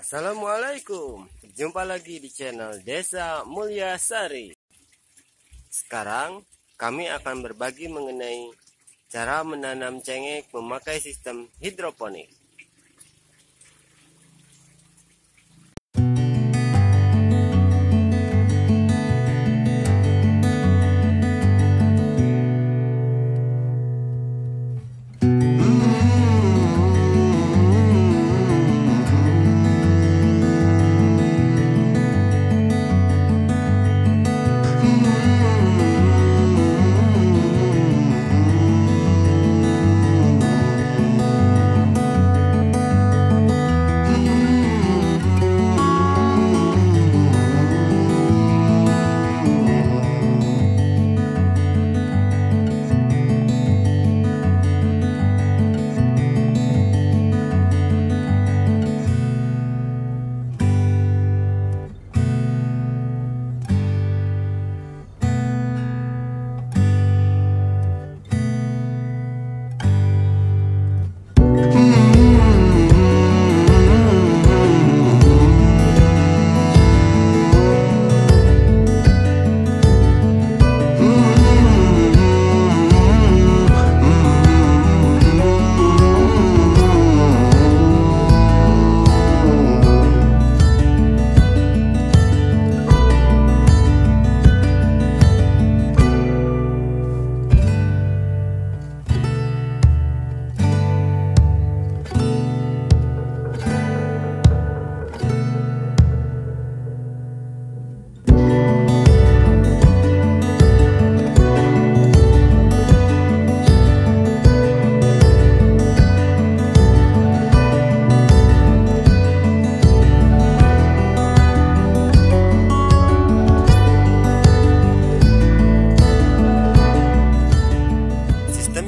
Assalamualaikum, jumpa lagi di channel Desa Mulyasari. Sekarang kami akan berbagi mengenai cara menanam cengkeh memakai sistem hidroponik.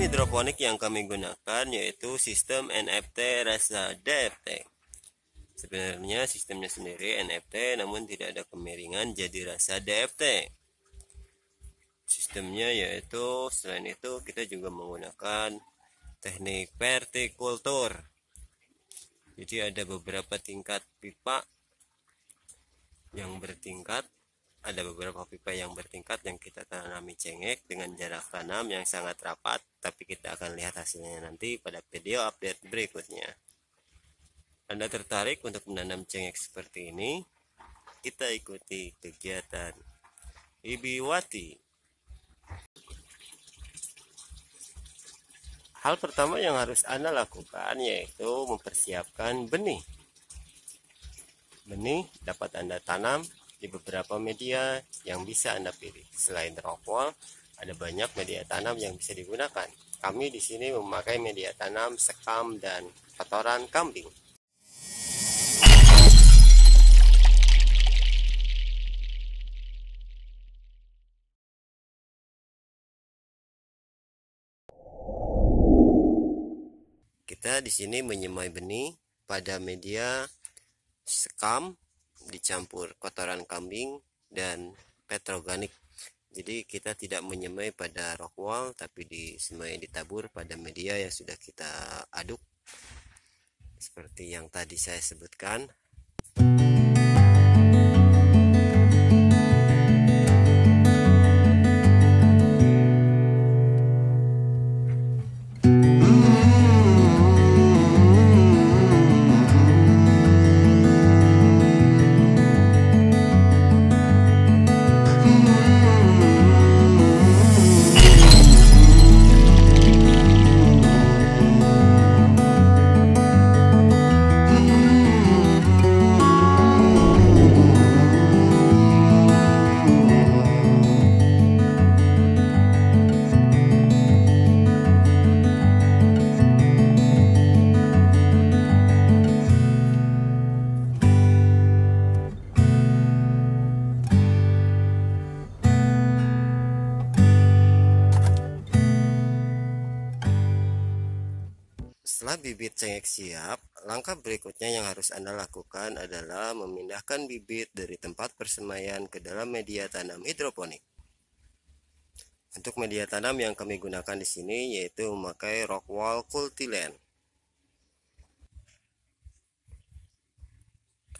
Hidroponik yang kami gunakan yaitu sistem NFT rasa DFT. Sebenarnya sistemnya sendiri NFT, namun tidak ada kemiringan jadi rasa DFT. Sistemnya yaitu selain itu kita juga menggunakan teknik vertikultur. Jadi ada beberapa tingkat pipa yang bertingkat. Ada beberapa pipa yang bertingkat yang kita tanami cengkeh dengan jarak tanam yang sangat rapat, tapi kita akan lihat hasilnya nanti pada video update berikutnya. Anda tertarik untuk menanam cengkeh seperti ini? Kita ikuti kegiatan Ibiwati. Hal pertama yang harus Anda lakukan yaitu mempersiapkan benih. Benih dapat Anda tanam di beberapa media yang bisa Anda pilih. Selain rock wool, ada banyak media tanam yang bisa digunakan. Kami di sini memakai media tanam sekam dan kotoran kambing. Kita di sini menyemai benih pada media sekam dicampur kotoran kambing dan petroganik. Jadi kita tidak menyemai pada rock wool, tapi disemai ditabur pada media yang sudah kita aduk seperti yang tadi saya sebutkan. Setelah bibit cengkeh siap, langkah berikutnya yang harus Anda lakukan adalah memindahkan bibit dari tempat persemaian ke dalam media tanam hidroponik. Untuk media tanam yang kami gunakan di sini yaitu memakai rock wool Cultiland.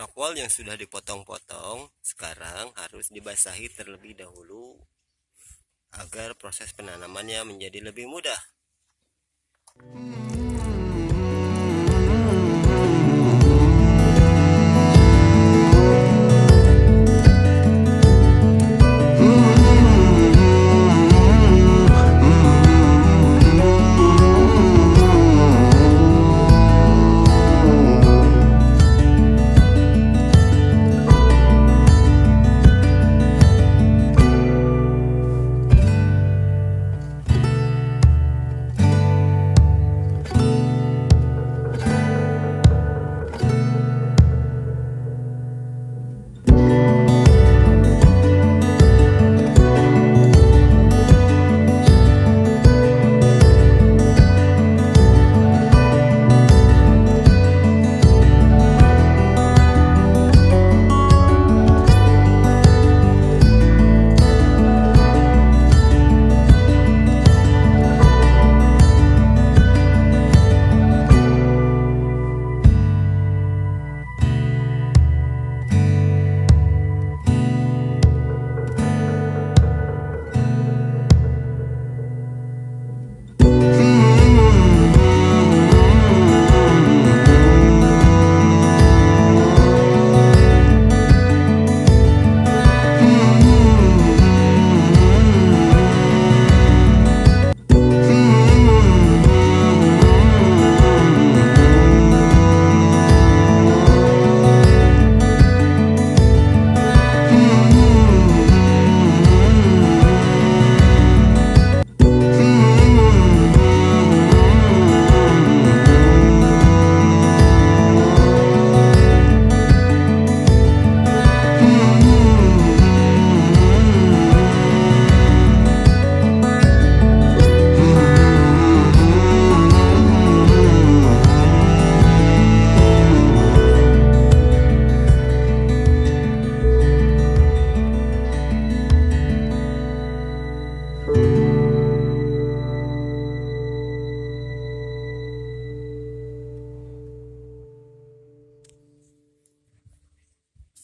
Rockwool yang sudah dipotong-potong sekarang harus dibasahi terlebih dahulu agar proses penanamannya menjadi lebih mudah.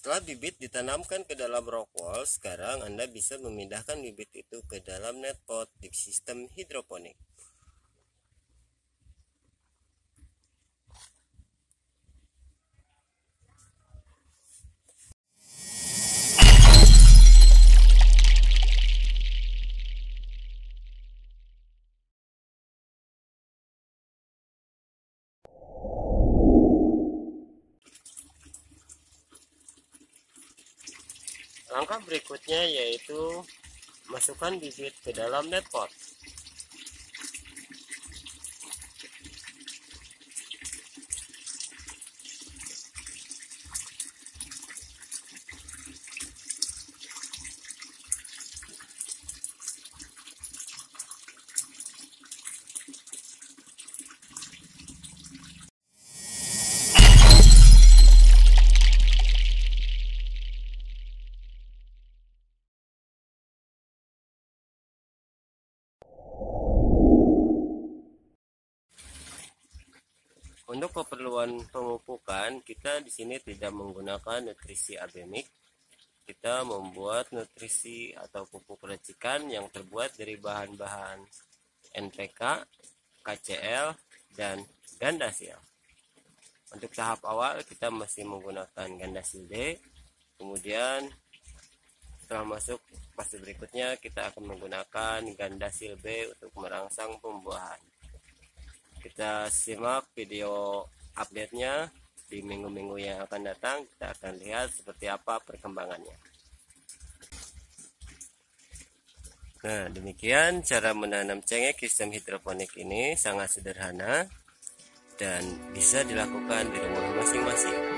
Setelah bibit ditanamkan ke dalam rockwool, sekarang Anda bisa memindahkan bibit itu ke dalam net pot di sistem hidroponik. Langkah berikutnya yaitu masukkan bibit ke dalam net pot. Untuk keperluan pemupukan, kita di sini tidak menggunakan nutrisi abemik. Kita membuat nutrisi atau pupuk racikan yang terbuat dari bahan-bahan NPK, KCl, dan Gandasil. Untuk tahap awal kita masih menggunakan Gandasil D. Kemudian setelah masuk fase berikutnya kita akan menggunakan Gandasil B untuk merangsang pembuahan. Kita simak video update-nya di minggu-minggu yang akan datang. Kita akan lihat seperti apa perkembangannya. Nah, demikian cara menanam cengkeh sistem hidroponik ini sangat sederhana dan bisa dilakukan di rumah masing-masing.